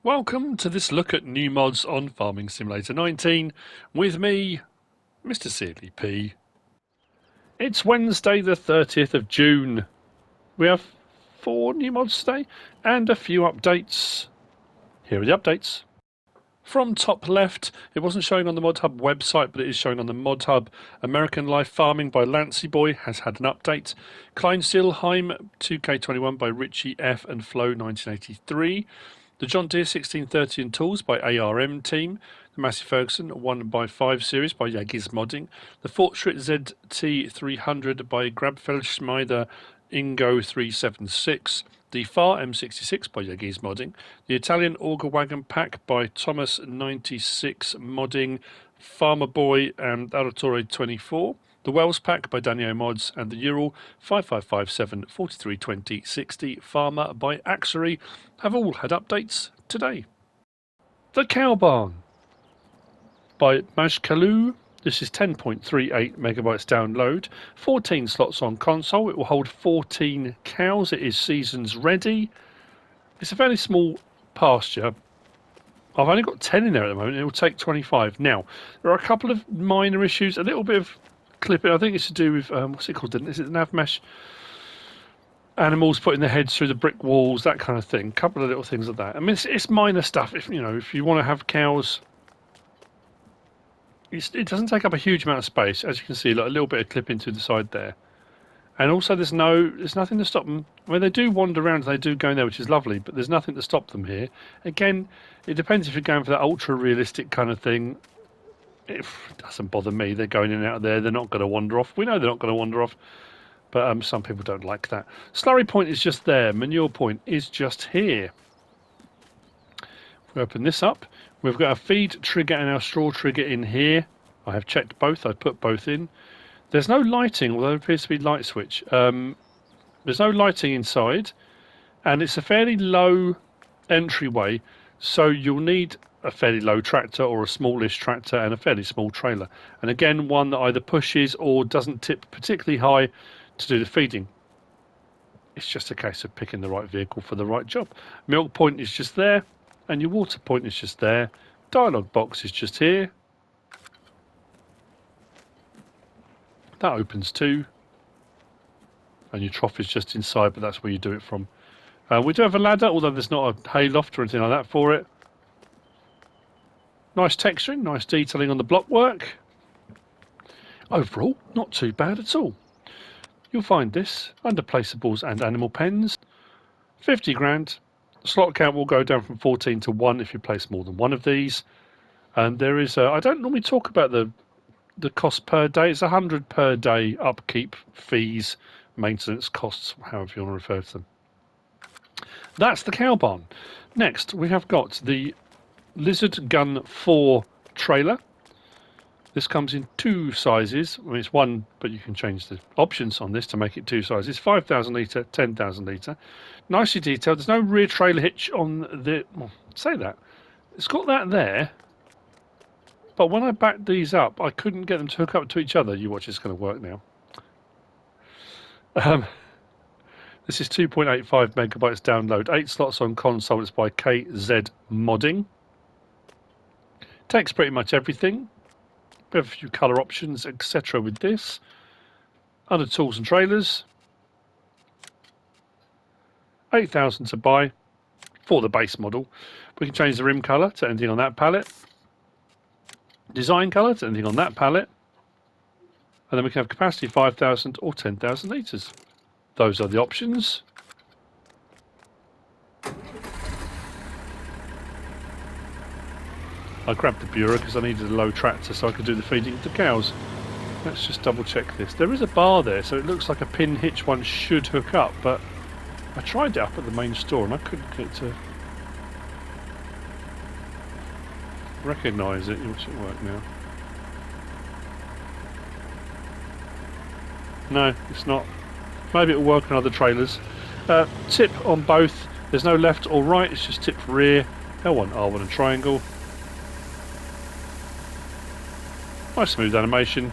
Welcome to this look at new mods on Farming Simulator 19 with me, MrSealyp. It's Wednesday the 30th of June. We have 4 new mods today and a few updates. Here are the updates. From top left, it wasn't showing on the Mod Hub website, but it is showing on the Mod Hub. American Life Farming by Lancey Boy has had an update. Kleinstillheim 2K21 by Richie F and Flow 1983. The John Deere 1630 and Tools by ARM Team. The Massey Ferguson 1x5 series by KZmodding. The Fortschritt ZT300 by Grabfeldschmieder Ingo 376. The FAR M66 by KZmodding. The Italian Auger Wagon Pack by Thomas 96 Modding, Farmer Boy and Aratore 24. The Wells Pack by Daniel Mods and the Ural 5557 4320 60 Farmer by Axery have all had updates today. The CowBarn by Majkeloo. This is 10.38 megabytes download, 14 slots on console. It will hold 14 cows. It is seasons ready. It's a fairly small pasture. I've only got 10 in there at the moment. It will take 25. Now, there are a couple of minor issues, a little bit of clipping. I think it's to do with, what's it called? Is it the nav mesh? Animals putting their heads through the brick walls, that kind of thing. A couple of little things like that. I mean, it's minor stuff. If you want to have cows, it doesn't take up a huge amount of space, as you can see, like a little bit of clipping to the side there. And also there's nothing to stop them. I mean, they do wander around, they do go in there, which is lovely, but there's nothing to stop them here. Again, it depends if you're going for that ultra realistic kind of thing. It doesn't bother me. They're going in and out of there. They're not going to wander off. We know they're not going to wander off, but some people don't like that. Slurry point is just there. Manure point is just here. If we open this up, we've got our feed trigger and our straw trigger in here. I have checked both. I've put both in. There's no lighting, although there appears to be light switch. There's no lighting inside, and it's a fairly low entryway, so you'll need a fairly low tractor or a smallish tractor and a fairly small trailer. And again, one that either pushes or doesn't tip particularly high to do the feeding. It's just a case of picking the right vehicle for the right job. Milk point is just there, and your water point is just there. Dialogue box is just here. That opens too. And your trough is just inside, but that's where you do it from. We do have a ladder, although there's not a hay loft or anything like that for it. Nice texturing, nice detailing on the block work. Overall, not too bad at all. You'll find this under placeables and animal pens. 50 grand. Slot count will go down from 14 to 1 if you place more than one of these. And there is, I don't normally talk about the cost per day. It's 100 per day upkeep, fees, maintenance costs, however you want to refer to them. That's the CowBarn. Next, we have got the Lizard Gun 4 trailer. This comes in 2 sizes. I mean, it's one, but you can change the options on this to make it 2 sizes. 5,000 litre, 10,000 litre. Nicely detailed. There's no rear trailer hitch on the... Well, say that. It's got that there. But when I backed these up, I couldn't get them to hook up to each other. You watch, it's going to work now. This is 2.85 megabytes download. 8 slots on console. It's by KZmodding. Takes pretty much everything. We have a few colour options, etc. with this. Under tools and trailers. 8,000 to buy for the base model. We can change the rim colour to anything on that palette. Design colour to anything on that palette. And then we can have capacity 5,000 or 10,000 litres. Those are the options. I grabbed the Bureau because I needed a low tractor so I could do the feeding to cows. Let's just double check this. There is a bar there, so it looks like a pin hitch one should hook up, but I tried it up at the main store and I couldn't get it to recognise it. Watch it work now. No, it's not. Maybe it'll work on other trailers. Tip on both. There's no left or right, it's just tip rear. L1, R1 and triangle. Nice smooth animation.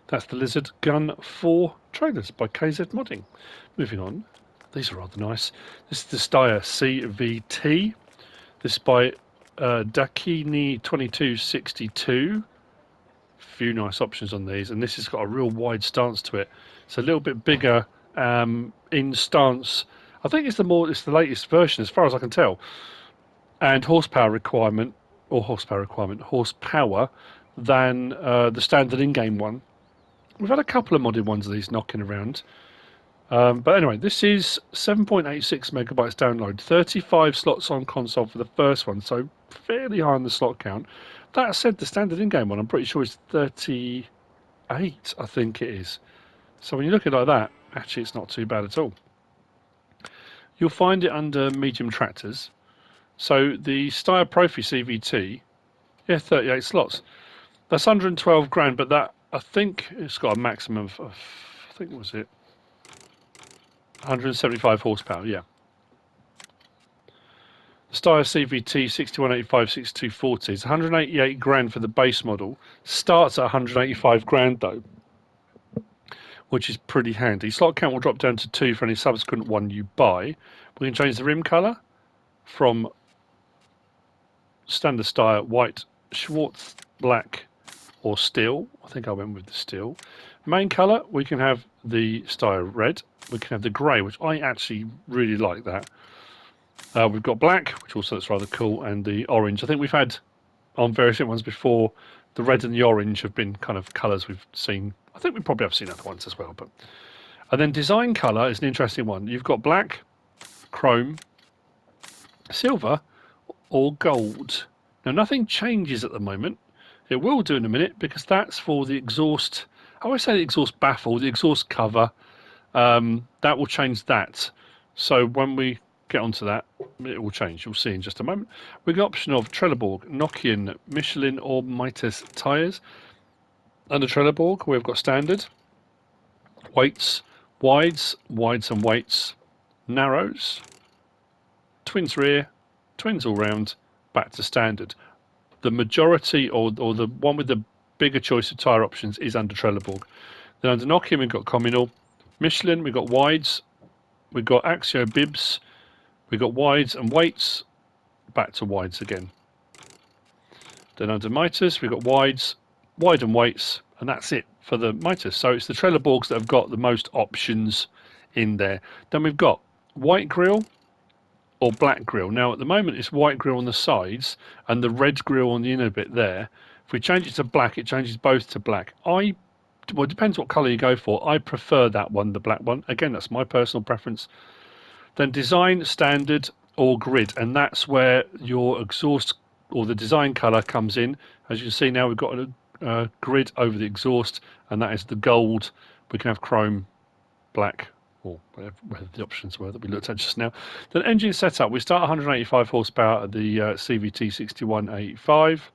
That's the Lizard Gun 4 trailers by KZmodding. Moving on These are rather nice. This is the Steyr CVT. This is by Dakini 2262. Few nice options on these, and this has got a real wide stance to it. It's a little bit bigger in stance. I think it's the latest version as far as I can tell. And horsepower than the standard in-game one. We've had a couple of modded ones of these knocking around. But anyway, this is 7.86 megabytes download, 35 slots on console for the first one, so fairly high on the slot count. That said, the standard in-game one, I'm pretty sure is 38, I think it is. So when you look at it like that, actually it's not too bad at all. You'll find it under medium tractors. So the Steyr Prophy CVT, yeah, 38 slots. That's 112 grand, but that, I think it's got a maximum of I think, was it 175 horsepower, yeah. The Steyr CVT 6185-6240 is 188 grand for the base model. Starts at 185 grand though, which is pretty handy. Slot count will drop down to 2 for any subsequent one you buy. We can change the rim colour from standard Steyr white, Schwarz black, or steel. I think I went with the steel. Main colour, we can have the Steyr red. We can have the grey, which I actually really like that. We've got black, which also looks rather cool, and the orange. I think we've had on various different ones before. The red and the orange have been kind of colours we've seen. I think we probably have seen other ones as well. And then design colour is an interesting one. You've got black, chrome, silver, or gold. Now nothing changes at the moment. It will do in a minute because that's for the exhaust. I always say the exhaust baffle, the exhaust cover. That will change that. So when we get onto that, it will change. You'll see in just a moment. We've got the option of Trelleborg, Nokian, Michelin, or Mitas tyres. Under Trelleborg, we've got standard, weights, wides and weights, narrows, twins rear, twins all round, back to standard. The majority or the one with the bigger choice of tyre options is under Trelleborg. Then under Nokian we've got Communal, Michelin we've got wides, we've got Axio bibs, we've got wides and weights, back to wides again. Then under Mitas we've got wides, wide and weights, and that's it for the Mitas. So it's the Trelleborgs that have got the most options in there. Then we've got white grille or black grille. Now at the moment it's white grille on the sides and the red grille on the inner bit there. If we change it to black, it changes both to black. Well, it depends what colour you go for. I prefer that one, the black one. Again, that's my personal preference. Then design, standard, or grid, and that's where your exhaust or the design colour comes in. As you can see now, we've got a grid over the exhaust, and that is the gold. We can have chrome, black, or whatever the options were that we looked at just now. Then engine setup, we start 185 horsepower at the CVT 6185,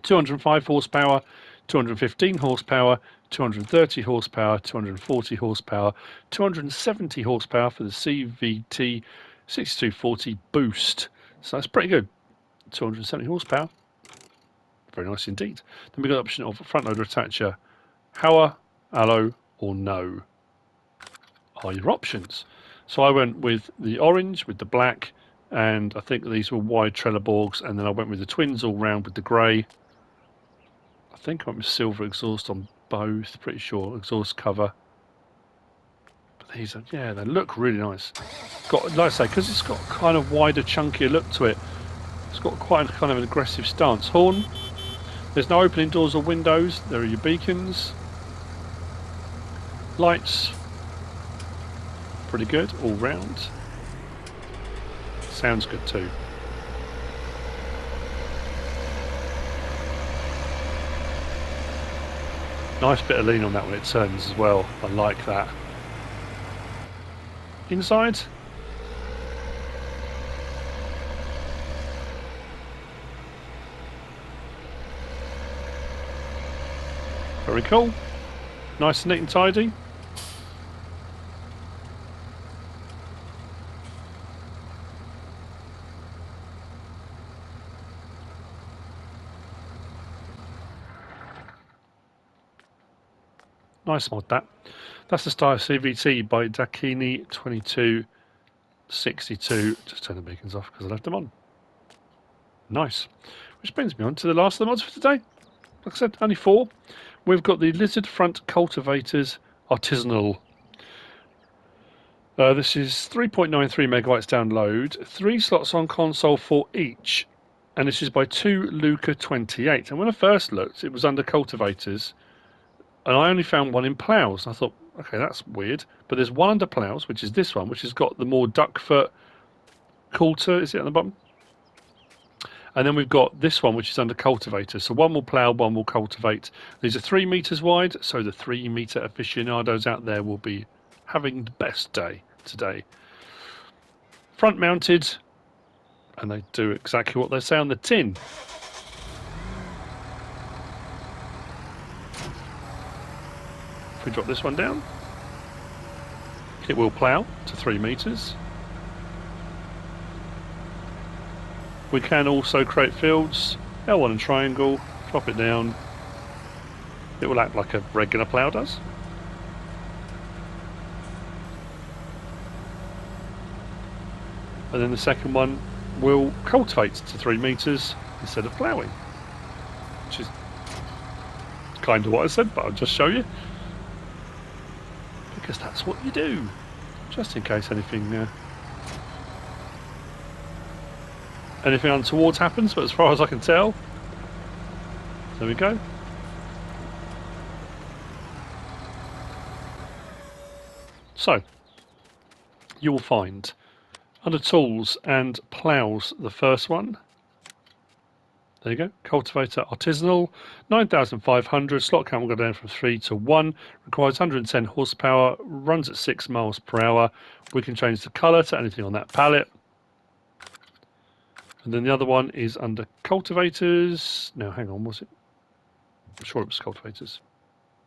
205 horsepower, 215 horsepower, 230 horsepower, 240 horsepower, 270 horsepower for the CVT 6240 boost. So that's pretty good. 270 horsepower. Very nice indeed. Then we've got the option of front loader attacher, Power, Allo, or No are your options. So I went with the orange, with the black, and I think these were wide Trelleborgs, and then I went with the twins all round with the grey. I think I went with silver exhaust on both, pretty sure, exhaust cover. But these are, yeah, they look really nice. Got, like I say, because it's got kind of wider, chunkier look to it, it's got quite a kind of an aggressive stance. Horn, there's no opening doors or windows, there are your beacons. Lights, pretty good, all round. Sounds good too. Nice bit of lean on that when it turns as well. I like that. Inside. Very cool. Nice and neat and tidy. Nice mod that. That's the Steyr CVT by Dakini 2262. Just turn the beacons off because I left them on. Nice. Which brings me on to the last of the mods for today. Like I said, only 4. We've got the Lizard Front Cultivators Artisanal. This is 3.93 megabytes download, 3 slots on console for each, and this is by 2Luca28. And when I first looked, it was under Cultivators, and I only found one in Plows. I thought, okay, that's weird. But there's one under Plows, which is this one, which has got the more duckfoot coulter. Is it on the bottom? And then we've got this one, which is under Cultivators. So one will plough, one will cultivate. These are 3 meters wide, so the 3-meter aficionados out there will be having the best day today. Front mounted, and they do exactly what they say on the tin. If we drop this one down, it will plough to 3 meters. We can also create fields, L1 and triangle, drop it down. It will act like a regular plough does. And then the second one will cultivate to 3 meters instead of ploughing, which is kind of what I said, but I'll just show you because that's what you do, just in case anything untoward happens. But as far as I can tell, there we go. So you will find under tools and ploughs, the first one. There you go, Cultivator Artisanal, 9,500, slot count will go down from 3 to 1, requires 110 horsepower, runs at 6 miles per hour. We can change the colour to anything on that palette. And then the other one is under Cultivators. No, hang on, was it? I'm sure it was Cultivators.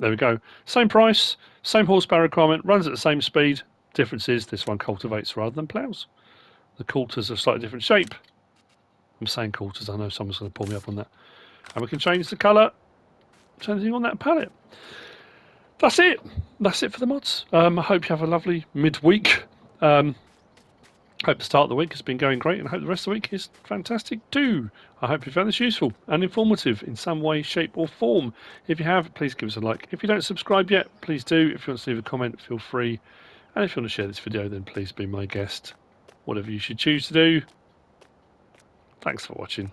There we go, same price, same horsepower requirement, runs at the same speed. Difference is this one cultivates rather than ploughs. The coulters are slightly different shape. I'm saying coulters, I know someone's going to pull me up on that. And we can change the colour to anything on that palette. That's it. That's it for the mods. I hope you have a lovely midweek. Hope the start of the week has been going great, and I hope the rest of the week is fantastic too. I hope you found this useful and informative in some way, shape or form. If you have, please give us a like. If you don't subscribe yet, please do. If you want to leave a comment, feel free. And if you want to share this video, then please be my guest. Whatever you should choose to do. Thanks for watching.